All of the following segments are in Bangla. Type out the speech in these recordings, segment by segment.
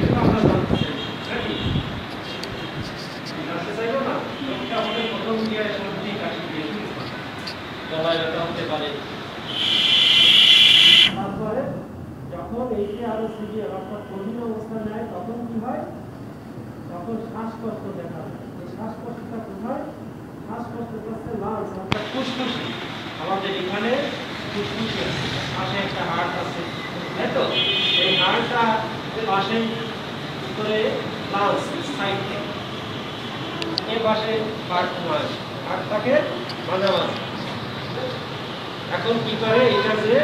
এটা তো আমরা জানতে চাই নাকি জানতে চাইবো না এটা আমাদের প্রথম দিয়ে সর্দি কাশি দিয়ে গলায় ব্যথা হতে পারে তারপরে যখন এইটা আরো সিভিয়ার অর্থাৎ কঠিন অবস্থা নেয় তখন কি হয় তখন শ্বাসকষ্ট দেখা যায় এই শ্বাসকষ্টটা কোথায় শ্বাসকষ্ট করতে লাঞ্চ অর্থাৎ ফুসফুসে আমাদের এখানে ফুসফুসে আছে পাশে একটা হার্ট আছে তাই তো এই হার্টটা পাশে করে লাঞ্চ সাইডে এই পাশে হার্টটাকে মাঝামাঝি এখন কি করে এটা যে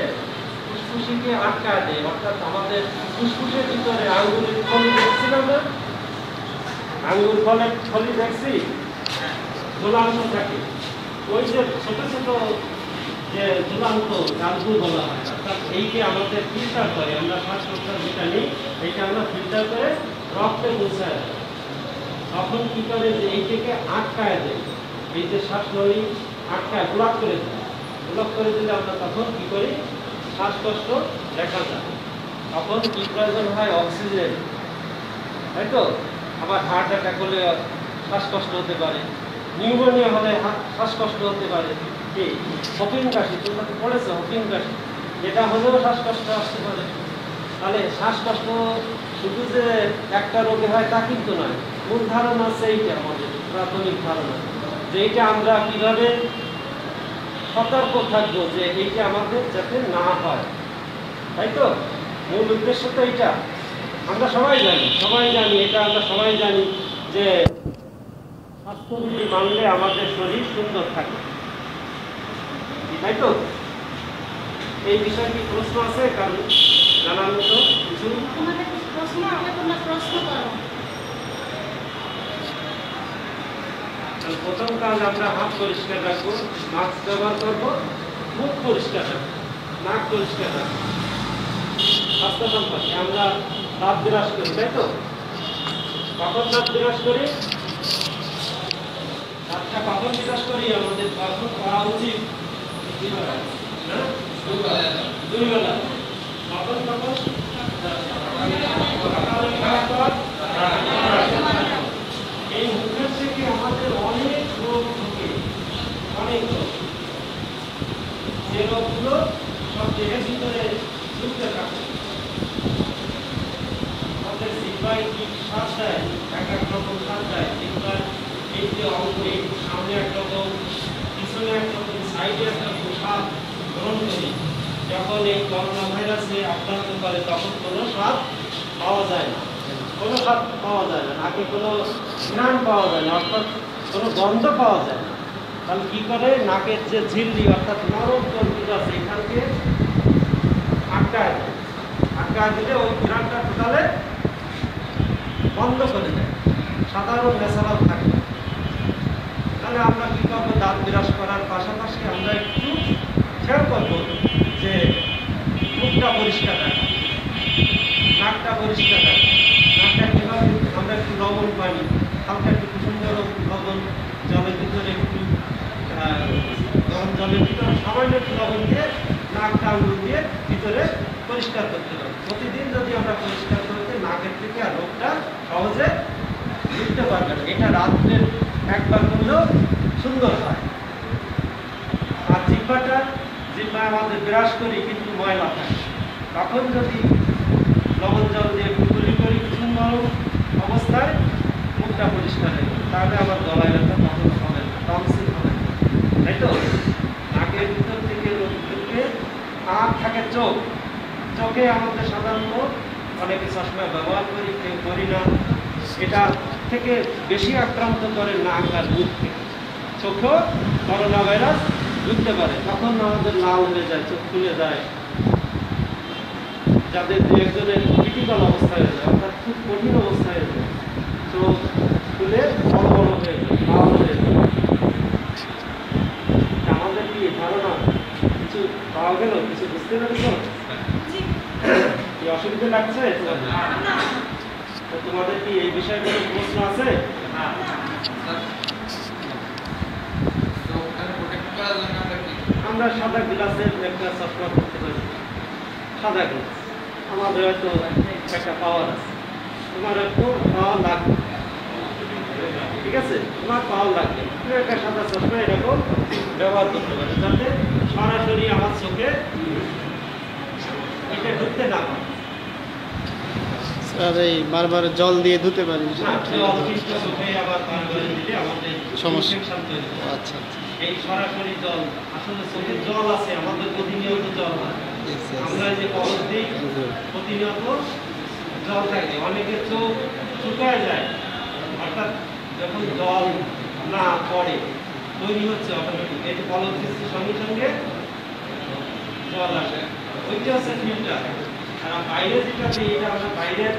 ফুসফুসিকে আটকায় দেয় অর্থাৎ আমাদের ফুসফুসের ভিতরে আঙ্গুলের থলি দেখছিলাম না আঙ্গুল ফলের থলি দেখছি ঝুলানো থাকে ওই যে ছোট ছোট যে ঝুলান্ত গাছগুলো বলা হয় অর্থাৎ এইকে আমাদের ফিল্টার করে আমরা শ্বাস প্রশ্বাস যেটা নিই এইটা আমরা ফিল্টার করে রক্তে পৌঁছায় তখন কি করে যে এইটাকে আটকায় দেয় এই যে শ্বাসনলী আটকায় ব্লক করে দেয় ব্লক করে দিলে আমরা তখন কি করি শ্বাসকষ্ট দেখা যায় তখন কি প্রয়োজন হয় অক্সিজেন তাই তো আবার হার্ট অ্যাটাক হলে শ্বাসকষ্ট হতে পারে নিউমোনিয়া হলে শ্বাসকষ্ট হতে পারে এই হপিং কাশি তোমরা তো পড়েছো হপিং কাশি এটা হলেও শ্বাসকষ্ট আসতে পারে তাহলে শ্বাসকষ্ট শুধু যে একটা রোগে হয় তা কিন্তু নয় মূল ধারণা আছে এইটা আমাদের প্রাথমিক ধারণা যে এইটা আমরা কিভাবে সতর্ক থাকবো যে এইটা আমাদের যাতে না হয় তাই তো মূল উদ্দেশ্য তো এইটা আমরা সবাই জানি এটা আমরা সবাই জানি যে স্বাস্থ্যবিধি মানলে আমাদের শরীর সুন্দর থাকে তাই তো এই বিষয়ে কি প্রশ্ন আছে কারণ জানার মতো কিছু প্রথম কাজ আমরা হাত পরিষ্কার রাখবো মাস্ক ব্যবহার করবো মুখ পরিষ্কার রাখবো নাক পরিষ্কার রাখবো স্বাস্থ্য সম্পর্কে আমরা দাঁত বিরাজ করি তাই তো কখন দাঁত বিরাজ করি দাঁতটা কখন বিরাজ করি আমাদের কখন করা উচিত দুই বেলা কখন কখন এই মুখের থেকে আমাদের অনেক রোগ থাকে অনেক রোগ যে রোগগুলো সব দেহের ভিতরে ঢুকতে থাকে আমাদের জিহ্বায় কি শ্বাস দেয় এক এক রকম শ্বাস দেয় জিহ্বার এই যে অঙ্গ এই সামনে একরকম পিছনে একরকম সাইডে একরকম স্বাদ গ্রহণ করি যখন এই করোনা ভাইরাসে আক্রান্ত করে তখন কোনো স্বাদ পাওয়া যায় না কোনো স্বাদ পাওয়া যায় না নাকে কোনো ঘ্রাণ পাওয়া যায় না অর্থাৎ কোনো গন্ধ পাওয়া যায় না তাহলে কী করে নাকের যে ঝিল্লি অর্থাৎ নরম তন্তুটা আছে এখানকে আটকায় দেয় আটকায় দিলে ওই ঘ্রাণটা টোটালে বন্ধ করে দেয় সাধারণ ন্যাচারাল থাকে তাহলে আমরা কী করবো দাঁত বিরাজ করার পাশাপাশি আমরা একটু খেয়াল করবো যে মুখটা পরিষ্কার রাখা নাকটা পরিষ্কার রাখা নাকটা কীভাবে আমরা একটু লবণ পানি হালকা একটু কুসুম গরম লবণ জলের ভিতরে একটু গরম জলের ভিতরে সামান্য একটু লবণ দিয়ে নাকটা আঙুল দিয়ে ভিতরে পরিষ্কার করতে হবে প্রতিদিন যদি আমরা পরিষ্কার করতে নাকের থেকে আর রোগটা সহজে বুঝতে পারবে না এটা রাত্রের একবার করলেও সুন্দর হয় আর জিহ্বায় আমাদের বিরাজ করি কিন্তু ময়লা থাকে তখন যদি লবণ জল দিয়ে কুকুরি করি কুসুম গরম অবস্থায় মুখটা পরিষ্কার হয়ে যাবে তাহলে আমার গলায় ব্যথা তখন হবে না টনসিল হবে না তাই তো নাকের ভিতর থেকে রোগ ঢুকে আর থাকে চোখে আমাদের সাধারণত অনেকে চশমা ব্যবহার করি কেউ করি না এটা থেকে বেশি আক্রান্ত করে নাক আর মুখ থেকে চোখেও করোনা ভাইরাস ঢুকতে পারে তখন আমাদের লাল হয়ে যায় চোখ খুলে যায় যাদের দু একজনের ক্রিটিক্যাল অবস্থায় হয়ে যায় অর্থাৎ খুব কঠিন অবস্থায় হয়ে যায় চোখ খুলে বড় বড় হয়ে যায় লাল হয়ে যায় আমাদের কি ধারণা কিছু পাওয়া গেল কিছু বুঝতে পেরেছ কি অসুবিধা লাগছে তোমাদের কি এই বিষয়ে কোনো প্রশ্ন আছে আমরা সাদা গ্লাসের একটা চশমা করতে পারি সাদা গ্লাস আমাদের হয়তো একটা পাওয়ার আছে তোমার একটু পাওয়া লাগবে, ঠিক আছে? তোমার পাওয়া লাগবে, তুমি একটা সাদা চশমা এরকম ব্যবহার করতে পারো যাতে সরাসরি আমার চোখে এটা ঢুকতে না পারে। আর এই বারবার জল দিয়ে ধুতে পারি চোখে আবার বারবার দিলে আমাদের সমস্যা। ইনফেকশন তৈরি হয়। আচ্ছা আচ্ছা এই সরাসরি জল, আসলে চোখে জল আছে, আমাদের প্রতিনিয়ত জল হয়, আমরা যে কবর দিই প্রতিনিয়ত জল থাকে, অনেকের চোখ শুকায় যায়, অর্থাৎ যখন জল না পড়ে তৈরি হচ্ছে অটোমেটিক, এই যে কলম দিচ্ছে সঙ্গে সঙ্গে জল আসে, ওইটা হচ্ছে ফিল্টার। আর বাইরে যেটা দিই এটা আমরা বাইরের